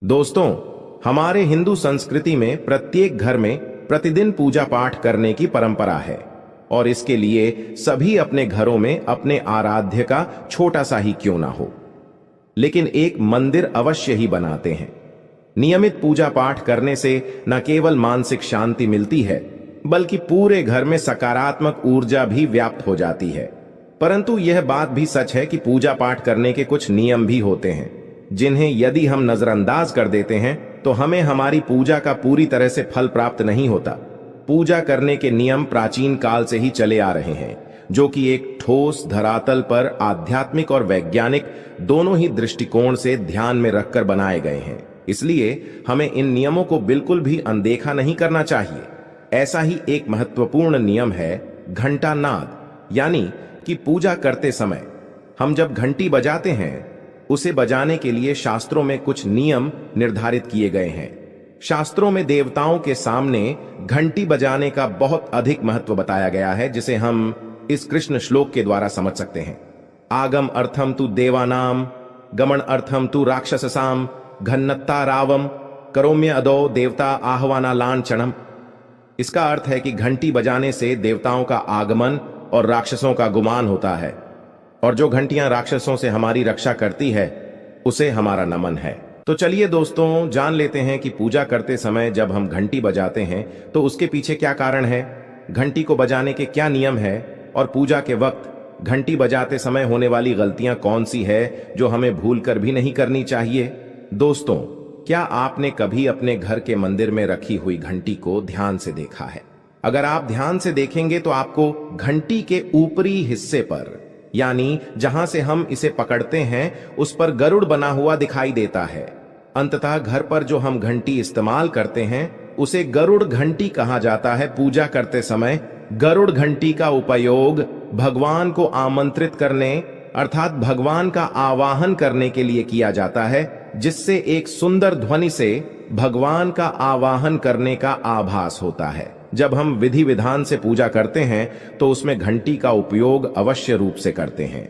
दोस्तों, हमारे हिंदू संस्कृति में प्रत्येक घर में प्रतिदिन पूजा पाठ करने की परंपरा है और इसके लिए सभी अपने घरों में अपने आराध्य का छोटा सा ही क्यों ना हो, लेकिन एक मंदिर अवश्य ही बनाते हैं। नियमित पूजा पाठ करने से न केवल मानसिक शांति मिलती है, बल्कि पूरे घर में सकारात्मक ऊर्जा भी व्याप्त हो जाती है। परंतु यह बात भी सच है कि पूजा पाठ करने के कुछ नियम भी होते हैं, जिन्हें यदि हम नजरअंदाज कर देते हैं तो हमें हमारी पूजा का पूरी तरह से फल प्राप्त नहीं होता। पूजा करने के नियम प्राचीन काल से ही चले आ रहे हैं, जो कि एक ठोस धरातल पर आध्यात्मिक और वैज्ञानिक दोनों ही दृष्टिकोण से ध्यान में रखकर बनाए गए हैं। इसलिए हमें इन नियमों को बिल्कुल भी अनदेखा नहीं करना चाहिए। ऐसा ही एक महत्वपूर्ण नियम है घंटा नाद, यानी कि पूजा करते समय हम जब घंटी बजाते हैं, उसे बजाने के लिए शास्त्रों में कुछ नियम निर्धारित किए गए हैं। शास्त्रों में देवताओं के सामने घंटी बजाने का बहुत अधिक महत्व बताया गया है, जिसे हम इस कृष्ण श्लोक के द्वारा समझ सकते हैं। आगम अर्थम तु देवानाम, गमन अर्थम तु राक्षससाम, घन्नत्ता रावम, करोम्य अदो देवता आह्वाना लांछनम। इसका अर्थ है कि घंटी बजाने से देवताओं का आगमन और राक्षसों का गुमान होता है, और जो घंटियां राक्षसों से हमारी रक्षा करती है उसे हमारा नमन है। तो चलिए दोस्तों, जान लेते हैं कि पूजा करते समय जब हम घंटी बजाते हैं तो उसके पीछे क्या कारण है, घंटी को बजाने के क्या नियम है, और पूजा के वक्त घंटी बजाते समय होने वाली गलतियां कौन सी है जो हमें भूलकर भी नहीं करनी चाहिए। दोस्तों, क्या आपने कभी अपने घर के मंदिर में रखी हुई घंटी को ध्यान से देखा है? अगर आप ध्यान से देखेंगे तो आपको घंटी के ऊपरी हिस्से पर, यानी जहां से हम इसे पकड़ते हैं, उस पर गरुड़ बना हुआ दिखाई देता है। अंततः घर पर जो हम घंटी इस्तेमाल करते हैं उसे गरुड़ घंटी कहा जाता है। पूजा करते समय गरुड़ घंटी का उपयोग भगवान को आमंत्रित करने, अर्थात भगवान का आवाहन करने के लिए किया जाता है, जिससे एक सुंदर ध्वनि से भगवान का आवाहन करने का आभास होता है। जब हम विधि विधान से पूजा करते हैं तो उसमें घंटी का उपयोग अवश्य रूप से करते हैं।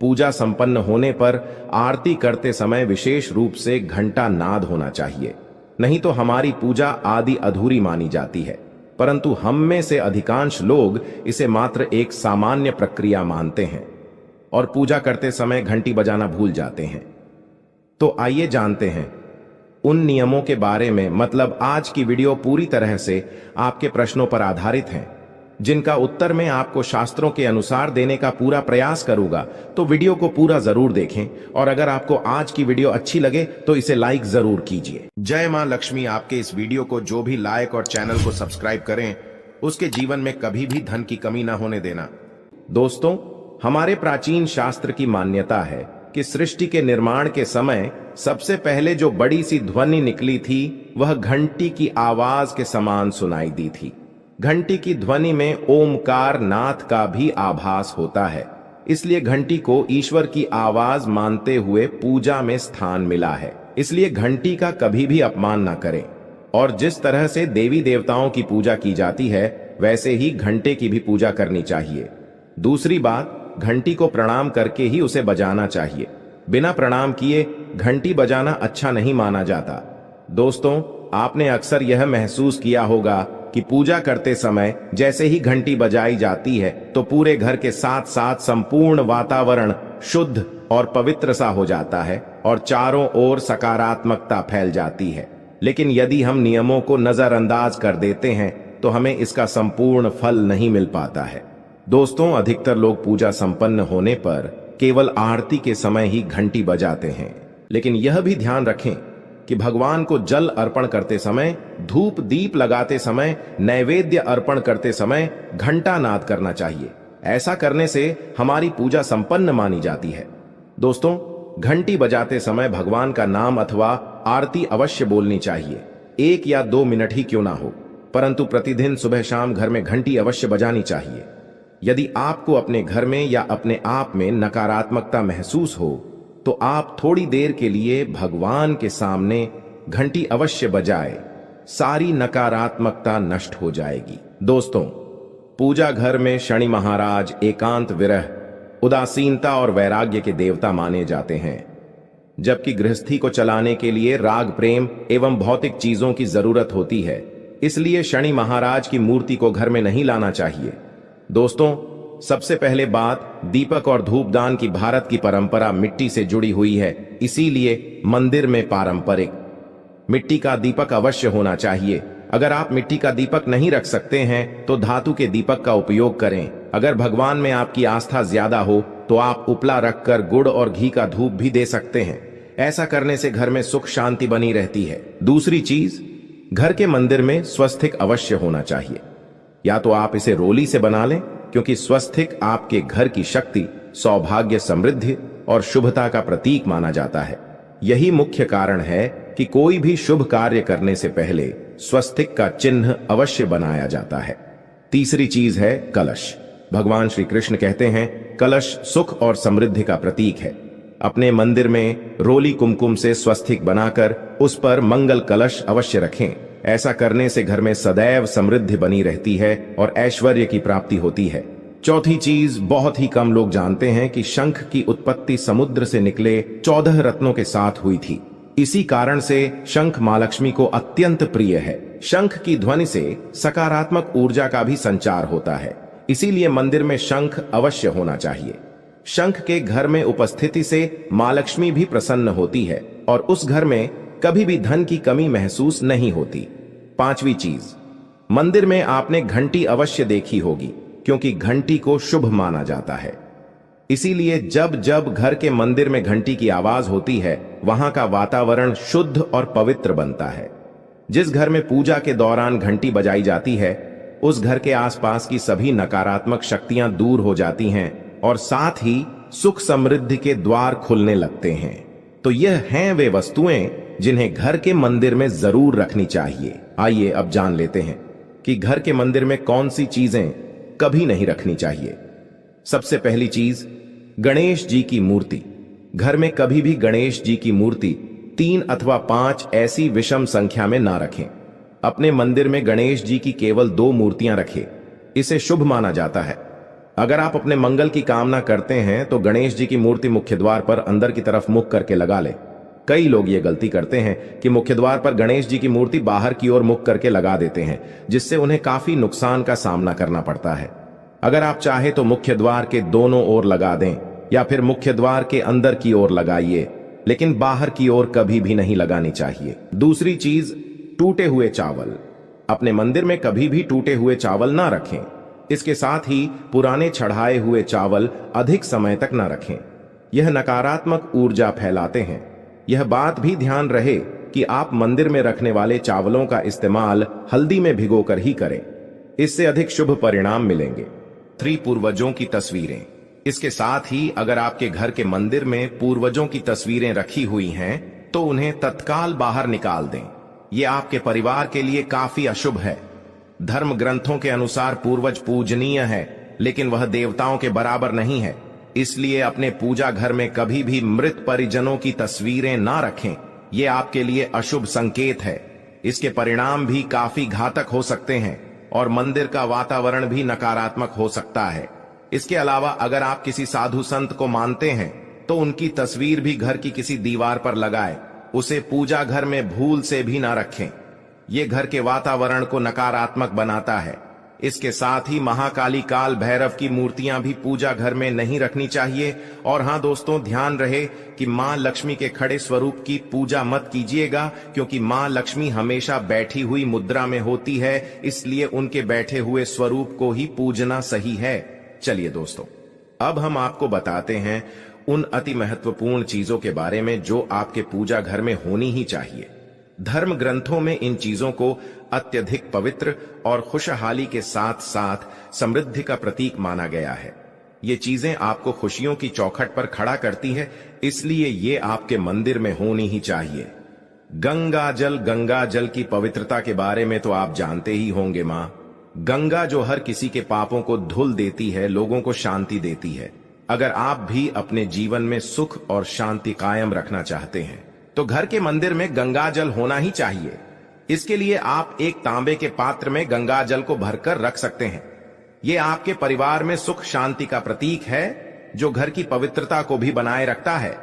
पूजा संपन्न होने पर आरती करते समय विशेष रूप से घंटा नाद होना चाहिए, नहीं तो हमारी पूजा आदि अधूरी मानी जाती है। परंतु हम में से अधिकांश लोग इसे मात्र एक सामान्य प्रक्रिया मानते हैं और पूजा करते समय घंटी बजाना भूल जाते हैं। तो आइए जानते हैं उन नियमों के बारे में। मतलब आज की वीडियो पूरी तरह से आपके प्रश्नों पर आधारित है, जिनका उत्तर मैं आपको शास्त्रों के अनुसार देने का पूरा प्रयास करूंगा। तो वीडियो को पूरा जरूर देखें, और अगर आपको आज की वीडियो अच्छी लगे तो इसे लाइक जरूर कीजिए। जय मां लक्ष्मी आपके इस वीडियो को जो भी लाइक और चैनल को सब्सक्राइब करें, उसके जीवन में कभी भी धन की कमी ना होने देना। दोस्तों, हमारे प्राचीन शास्त्र की मान्यता है कि सृष्टि के निर्माण के समय सबसे पहले जो बड़ी सी ध्वनि निकली थी वह घंटी की आवाज के समान सुनाई दी थी। घंटी की ध्वनि में ओमकार नाथ का भी आभास होता है, इसलिए घंटी को ईश्वर की आवाज मानते हुए पूजा में स्थान मिला है। इसलिए घंटी का कभी भी अपमान ना करें, और जिस तरह से देवी देवताओं की पूजा की जाती है वैसे ही घंटे की भी पूजा करनी चाहिए। दूसरी बात, घंटी को प्रणाम करके ही उसे बजाना चाहिए। बिना प्रणाम किए घंटी बजाना अच्छा नहीं माना जाता। दोस्तों, आपने अक्सर यह महसूस किया होगा कि पूजा करते समय जैसे ही घंटी बजाई जाती है तो पूरे घर के साथ साथ संपूर्ण वातावरण शुद्ध और पवित्र सा हो जाता है और चारों ओर सकारात्मकता फैल जाती है। लेकिन यदि हम नियमों को नजरअंदाज कर देते हैं तो हमें इसका संपूर्ण फल नहीं मिल पाता है। दोस्तों, अधिकतर लोग पूजा संपन्न होने पर केवल आरती के समय ही घंटी बजाते हैं, लेकिन यह भी ध्यान रखें कि भगवान को जल अर्पण करते समय, धूप दीप लगाते समय, नैवेद्य अर्पण करते समय घंटा नाद करना चाहिए। ऐसा करने से हमारी पूजा संपन्न मानी जाती है। दोस्तों, घंटी बजाते समय भगवान का नाम अथवा आरती अवश्य बोलनी चाहिए। 1 या 2 मिनट ही क्यों ना हो, परंतु प्रतिदिन सुबह शाम घर में घंटी अवश्य बजानी चाहिए। यदि आपको अपने घर में या अपने आप में नकारात्मकता महसूस हो तो आप थोड़ी देर के लिए भगवान के सामने घंटी अवश्य बजाए, सारी नकारात्मकता नष्ट हो जाएगी। दोस्तों, पूजा घर में शनि महाराज एकांत विरह, उदासीनता और वैराग्य के देवता माने जाते हैं। जबकि गृहस्थी को चलाने के लिए राग प्रेम एवं भौतिक चीजों की जरूरत होती है। इसलिए शनि महाराज की मूर्ति को घर में नहीं लाना चाहिए। दोस्तों, सबसे पहले बात, दीपक और धूपदान की भारत की परंपरा मिट्टी से जुड़ी हुई है, इसीलिए मंदिर में पारंपरिक मिट्टी का दीपक अवश्य होना चाहिए। अगर आप मिट्टी का दीपक नहीं रख सकते हैं तो धातु के दीपक का उपयोग करें। अगर भगवान में आपकी आस्था ज्यादा हो तो आप उपला रखकर गुड़ और घी का धूप भी दे सकते हैं। ऐसा करने से घर में सुख शांति बनी रहती है। दूसरी चीज, घर के मंदिर में स्वस्तिक अवश्य होना चाहिए। या तो आप इसे रोली से बना लें, क्योंकि स्वस्तिक आपके घर की शक्ति, सौभाग्य, समृद्धि और शुभता का प्रतीक माना जाता है। यही मुख्य कारण है कि कोई भी शुभ कार्य करने से पहले स्वस्तिक का चिन्ह अवश्य बनाया जाता है। तीसरी चीज है कलश। भगवान श्री कृष्ण कहते हैं, कलश सुख और समृद्धि का प्रतीक है। अपने मंदिर में रोली कुमकुम से स्वस्तिक बनाकर उस पर मंगल कलश अवश्य रखें। ऐसा करने से घर में सदैव समृद्धि बनी रहती है और ऐश्वर्य की प्राप्ति होती है। चौथी चीज, बहुत ही कम लोग जानते हैं कि शंख की उत्पत्ति समुद्र से निकले 14 रत्नों के साथ हुई थी। इसी कारण से शंख मां लक्ष्मी को अत्यंत प्रिय है। शंख की ध्वनि से सकारात्मक ऊर्जा का भी संचार होता है, इसीलिए मंदिर में शंख अवश्य होना चाहिए। शंख के घर में उपस्थिति से मां लक्ष्मी भी प्रसन्न होती है और उस घर में कभी भी धन की कमी महसूस नहीं होती। पांचवी चीज, मंदिर में आपने घंटी अवश्य देखी होगी, क्योंकि घंटी को शुभ माना जाता है। इसीलिए जब जब घर के मंदिर में घंटी की आवाज होती है, वहां का वातावरण शुद्ध और पवित्र बनता है। जिस घर में पूजा के दौरान घंटी बजाई जाती है, उस घर के आसपास की सभी नकारात्मक शक्तियां दूर हो जाती हैं और साथ ही सुख समृद्धि के द्वार खुलने लगते हैं। तो यह हैं वे वस्तुएं जिन्हें घर के मंदिर में जरूर रखनी चाहिए। आइए अब जान लेते हैं कि घर के मंदिर में कौन सी चीजें कभी नहीं रखनी चाहिए। सबसे पहली चीज, गणेश जी की मूर्ति। घर में कभी भी गणेश जी की मूर्ति 3 अथवा 5 ऐसी विषम संख्या में ना रखें। अपने मंदिर में गणेश जी की केवल 2 मूर्तियां रखें, इसे शुभ माना जाता है। अगर आप अपने मंगल की कामना करते हैं तो गणेश जी की मूर्ति मुख्य द्वार पर अंदर की तरफ मुख करके लगा ले। कई लोग ये गलती करते हैं कि मुख्य द्वार पर गणेश जी की मूर्ति बाहर की ओर मुख करके लगा देते हैं, जिससे उन्हें काफी नुकसान का सामना करना पड़ता है। अगर आप चाहे तो मुख्य द्वार के दोनों ओर लगा दें या फिर मुख्य द्वार के अंदर की ओर लगाइए, लेकिन बाहर की ओर कभी भी नहीं लगानी चाहिए। दूसरी चीज, टूटे हुए चावल। अपने मंदिर में कभी भी टूटे हुए चावल ना रखें। इसके साथ ही पुराने चढ़ाए हुए चावल अधिक समय तक ना रखें। यह नकारात्मक ऊर्जा फैलाते हैं। यह बात भी ध्यान रहे कि आप मंदिर में रखने वाले चावलों का इस्तेमाल हल्दी में भिगोकर ही करें, इससे अधिक शुभ परिणाम मिलेंगे। 3 पूर्वजों की तस्वीरें। इसके साथ ही अगर आपके घर के मंदिर में पूर्वजों की तस्वीरें रखी हुई हैं तो उन्हें तत्काल बाहर निकाल दें। यह आपके परिवार के लिए काफी अशुभ है। धर्म ग्रंथों के अनुसार पूर्वज पूजनीय है, लेकिन वह देवताओं के बराबर नहीं है। इसलिए अपने पूजा घर में कभी भी मृत परिजनों की तस्वीरें ना रखें। यह आपके लिए अशुभ संकेत है। इसके परिणाम भी काफी घातक हो सकते हैं और मंदिर का वातावरण भी नकारात्मक हो सकता है। इसके अलावा अगर आप किसी साधु संत को मानते हैं तो उनकी तस्वीर भी घर की किसी दीवार पर लगाएं। उसे पूजा घर में भूल से भी ना रखें। यह घर के वातावरण को नकारात्मक बनाता है। इसके साथ ही महाकाली, काल भैरव की मूर्तियां भी पूजा घर में नहीं रखनी चाहिए। और हां दोस्तों, ध्यान रहे कि मां लक्ष्मी के खड़े स्वरूप की पूजा मत कीजिएगा, क्योंकि मां लक्ष्मी हमेशा बैठी हुई मुद्रा में होती है, इसलिए उनके बैठे हुए स्वरूप को ही पूजना सही है। चलिए दोस्तों, अब हम आपको बताते हैं उन अति महत्वपूर्ण चीजों के बारे में जो आपके पूजा घर में होनी ही चाहिए। धर्म ग्रंथों में इन चीजों को अत्यधिक पवित्र और खुशहाली के साथ साथ समृद्धि का प्रतीक माना गया है। ये चीजें आपको खुशियों की चौखट पर खड़ा करती है, इसलिए ये आपके मंदिर में होनी ही चाहिए। गंगा जल की पवित्रता के बारे में तो आप जानते ही होंगे। मां गंगा जो हर किसी के पापों को धुल देती है, लोगों को शांति देती है। अगर आप भी अपने जीवन में सुख और शांति कायम रखना चाहते हैं तो घर के मंदिर में गंगा जल होना ही चाहिए। इसके लिए आप एक तांबे के पात्र में गंगा जल को भरकर रख सकते हैं। यह आपके परिवार में सुख शांति का प्रतीक है, जो घर की पवित्रता को भी बनाए रखता है।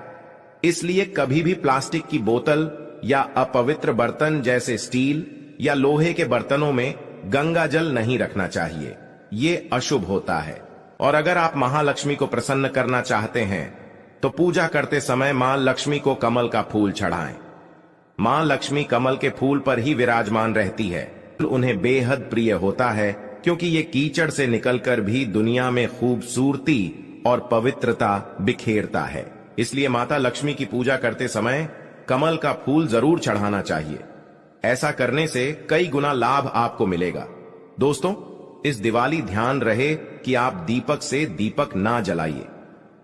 इसलिए कभी भी प्लास्टिक की बोतल या अपवित्र बर्तन जैसे स्टील या लोहे के बर्तनों में गंगा जल नहीं रखना चाहिए। ये अशुभ होता है। और अगर आप महालक्ष्मी को प्रसन्न करना चाहते हैं तो पूजा करते समय मां लक्ष्मी को कमल का फूल चढ़ाएं। मां लक्ष्मी कमल के फूल पर ही विराजमान रहती है। उन्हें बेहद प्रिय होता है क्योंकि ये कीचड़ से निकलकर भी दुनिया में खूबसूरती और पवित्रता बिखेरता है। इसलिए माता लक्ष्मी की पूजा करते समय कमल का फूल जरूर चढ़ाना चाहिए। ऐसा करने से कई गुना लाभ आपको मिलेगा। दोस्तों, इस दिवाली ध्यान रहे कि आप दीपक से दीपक ना जलाइए।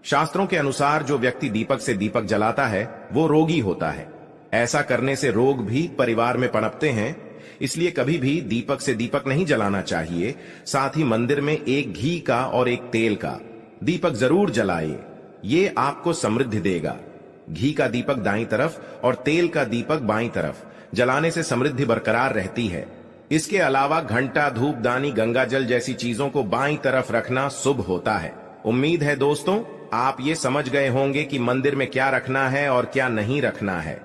शास्त्रों के अनुसार जो व्यक्ति दीपक से दीपक जलाता है वो रोगी होता है। ऐसा करने से रोग भी परिवार में पनपते हैं। इसलिए कभी भी दीपक से दीपक नहीं जलाना चाहिए। साथ ही मंदिर में एक घी का और एक तेल का दीपक जरूर जलाइए। ये आपको समृद्धि देगा। घी का दीपक दाईं तरफ और तेल का दीपक बाईं तरफ जलाने से समृद्धि बरकरार रहती है। इसके अलावा घंटा, धूपदानी, गंगा जल जैसी चीजों को बाईं तरफ रखना शुभ होता है। उम्मीद है दोस्तों आप ये समझ गए होंगे कि मंदिर में क्या रखना है और क्या नहीं रखना है।